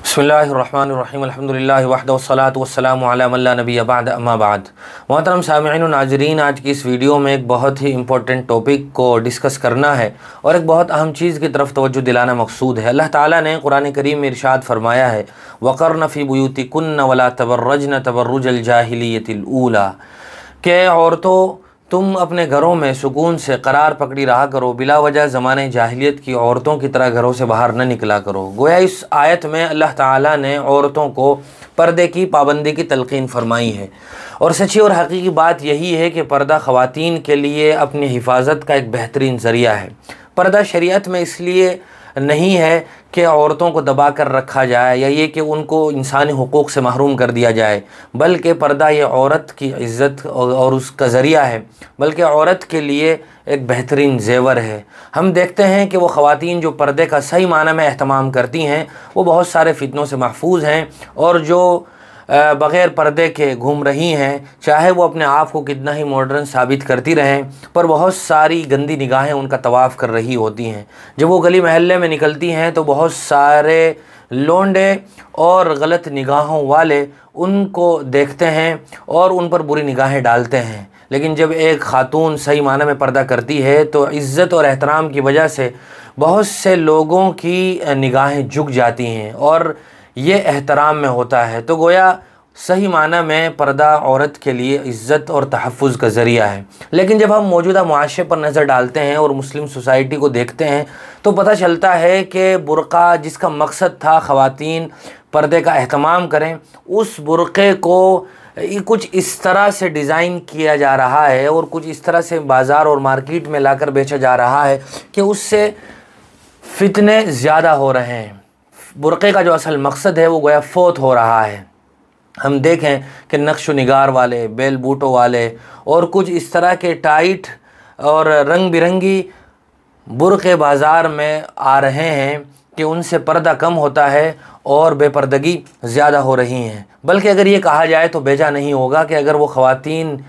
बिस्मिल्लाहिर्रहमानिर्रहीम अल्हम्दुलिल्लाहि वहदहु वस्सलातु वस्सलामु अला मन ला नबिय्य बअद अम्मा बाद। मोहतरम सामिईन व नाज़रीन, आज की इस वीडियो में एक बहुत ही इंपॉर्टेंट टॉपिक को डिस्कस करना है और एक बहुत अहम चीज़ की तरफ तवज्जो दिलाना मकसूद है। अल्लाह ताला ने कुरान करीम में इरशाद फरमाया है, वक़र्न फ़ी बुयूतिकुन्न वला तबर्रजन तबर्रुजल जाहिलियतिल ऊला, के औरतों तुम अपने घरों में सुकून से करार पकड़ी रहा करो, बिला वजह ज़माने जाहिलियत की औरतों की तरह घरों से बाहर न निकला करो। गोया इस आयत में अल्लाह ताला ने औरतों को पर्दे की पाबंदी की तलक़ीन फरमाई है और सच्ची और हकीकी बात यही है कि पर्दा ख़वातीन के लिए अपनी हिफाजत का एक बेहतरीन ज़रिया है। पर्दा शरीयत में इसलिए नहीं है कि औरतों को दबा कर रखा जाए या ये कि उनको इंसानी हुकूक़ से महरूम कर दिया जाए, बल्कि पर्दा ये औरत की इज़्ज़त और उसका ज़रिया है, बल्कि औरत के लिए एक बेहतरीन ज़ेवर है। हम देखते हैं कि वो ख़वातीन जो पर्दे का सही माना में एहतमाम करती हैं वो बहुत सारे फितनों से महफूज हैं, और जो बग़ैर पर्दे के घूम रही हैं, चाहे वो अपने आप को कितना ही मॉडर्न साबित करती रहें, पर बहुत सारी गंदी निगाहें उनका तवाफ़ कर रही होती हैं। जब वो गली महल्ले में निकलती हैं तो बहुत सारे लोंडे और गलत निगाहों वाले उनको देखते हैं और उन पर बुरी निगाहें डालते हैं। लेकिन जब एक ख़ातून सही माना में पर्दा करती है तो इज़्ज़त और एहतराम की वजह से बहुत से लोगों की निगाहें झुक जाती हैं और ये एहतराम में होता है। तो गोया सही माना में पर्दा औरत के लिए इज़्ज़त और तहफ़्फ़ुज़ का ज़रिया है। लेकिन जब हम मौजूदा मुआशरे पर नज़र डालते हैं और मुस्लिम सोसाइटी को देखते हैं तो पता चलता है कि बुर्क़ा जिसका मकसद था ख़वातीन पर्दे का एहतमाम करें, उस बुर्क़े को कुछ इस तरह से डिज़ाइन किया जा रहा है और कुछ इस तरह से बाज़ार और मार्केट में लाकर बेचा जा रहा है कि उससे फितने ज़्यादा हो रहे हैं। बुर्क़े का जो असल मकसद है वो गोया फ़ौत हो रहा है। हम देखें कि नक्श निगार वाले, बेल बूटों वाले और कुछ इस तरह के टाइट और रंग बिरंगी बुर्क़े बाज़ार में आ रहे हैं कि उनसे पर्दा कम होता है और बेपर्दगी ज़्यादा हो रही हैं। बल्कि अगर ये कहा जाए तो बेजा नहीं होगा कि अगर वो ख़वातीन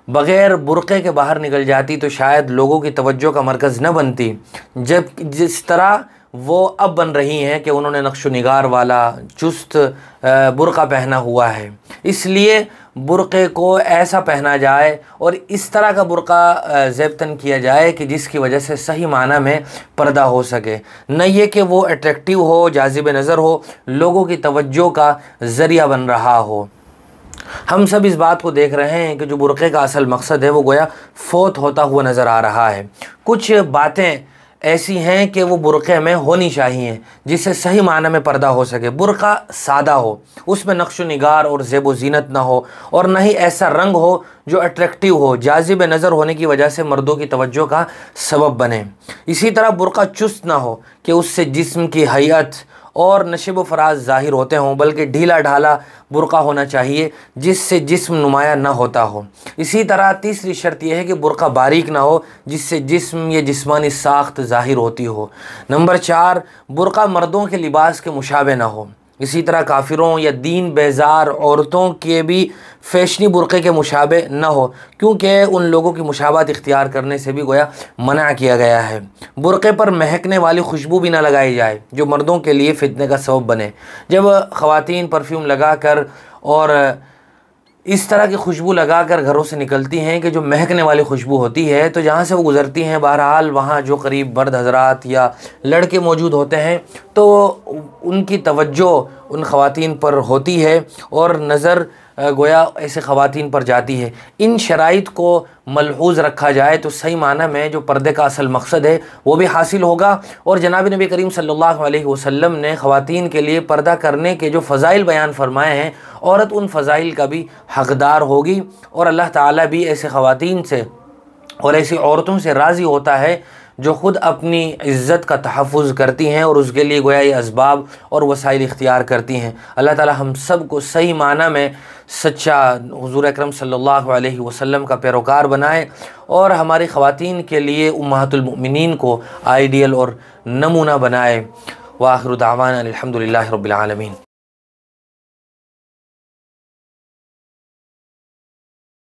बग़ैर बुर्क़े के बाहर निकल जाती तो शायद लोगों की तवज्जो का मरकज़ न बनती, जब जिस तरह वो अब बन रही हैं कि उन्होंने नक्शो निगार वाला चुस्त बुर्क़ा पहना हुआ है। इसलिए बुर्क़े को ऐसा पहना जाए और इस तरह का बुर्क़ा ज़ेबतन किया जाए कि जिसकी वजह से सही माना में पर्दा हो सके, न ये कि वो अट्रैक्टिव हो, जाज़िब नज़र हो, लोगों की तवज्जो का ज़रिया बन रहा हो। हम सब इस बात को देख रहे हैं कि जो बुर्क़े का असल मकसद है वो गोया फ़ौत होता हुआ नज़र आ रहा है। कुछ बातें ऐसी हैं कि वो बुर्क़े में होनी चाहिए जिससे सही माना में पर्दा हो सके। बुर्क़ा सादा हो, उसमें नक्श निगार और ज़ेब व ज़ीनत ना हो और न ही ऐसा रंग हो जो अट्रैक्टिव हो, जाज़िब नज़र होने की वजह से मर्दों की तवज्जो का सबब बने। इसी तरह बुर्क़ा चुस्त ना हो कि उससे जिस्म की हैयत और नशिब व फराज ज़ाहिर होते हों, बल्कि ढीला ढाला बुर्क़ा होना चाहिए जिससे जिस्म नुमाया ना होता हो। इसी तरह तीसरी शर्त यह है कि बुर्क़ा बारीक ना हो जिससे जिस्म या जिस्मानी साख्त ज़ाहिर होती हो। नंबर 4, बुर्क़ा मर्दों के लिबास के मुशाबे ना हो। इसी तरह काफिरों या दीन बेजार औरतों के भी फ़ैशनी बुर्क़े के मुशाबे न हो, क्योंकि उन लोगों की मुशाबत इख्तियार करने से भी गोया मना किया गया है। बुर्क़े पर महकने वाली खुशबू भी ना लगाई जाए जो मर्दों के लिए फितने का सबब बने। जब ख़वातीन परफ्यूम लगा कर और इस तरह की खुशबू लगाकर घरों से निकलती हैं कि जो महकने वाली खुशबू होती है, तो जहाँ से वो गुज़रती हैं बहरहाल वहाँ जो करीब मर्द हज़रात या लड़के मौजूद होते हैं तो उनकी तवज्जो उन ख़वातीन पर होती है और नज़र गोया ऐसे ख़वातीन पर जाती है। इन शराइत को मलहूज़ रखा जाए तो सही माना में जो पर्दे का असल मकसद है वो भी हासिल होगा। और जनाब नबी करीम सल्लल्लाहु अलैहि वसल्लम ने ख़वातीन के लिए पर्दा करने के जो फ़ज़ाइल बयान फरमाए हैं, औरत उन फ़ज़ाइल का भी हक़दार होगी और अल्लाह ताला भी ऐसे ख़वातीन से और ऐसी औरतों से राज़ी होता है जो ख़ुद अपनी इज़्ज़त का तहफ़्फ़ुज़ करती हैं और उसके लिए गोया ये असबाब और वसाइल इख्तियार करती हैं। अल्लाह ताला हम सब को सही माना में सच्चा हुज़ूर अकरम सल्लल्लाहु अलैहि वसल्लम का पैरोकार बनाए और हमारी ख़वातीन के लिए उम्महातुल मुमिनीन को आइडियल और नमूना बनाए। व आखिरु दावाना अनिल हम्दुलिल्लाहि रब्बिल आलमीन।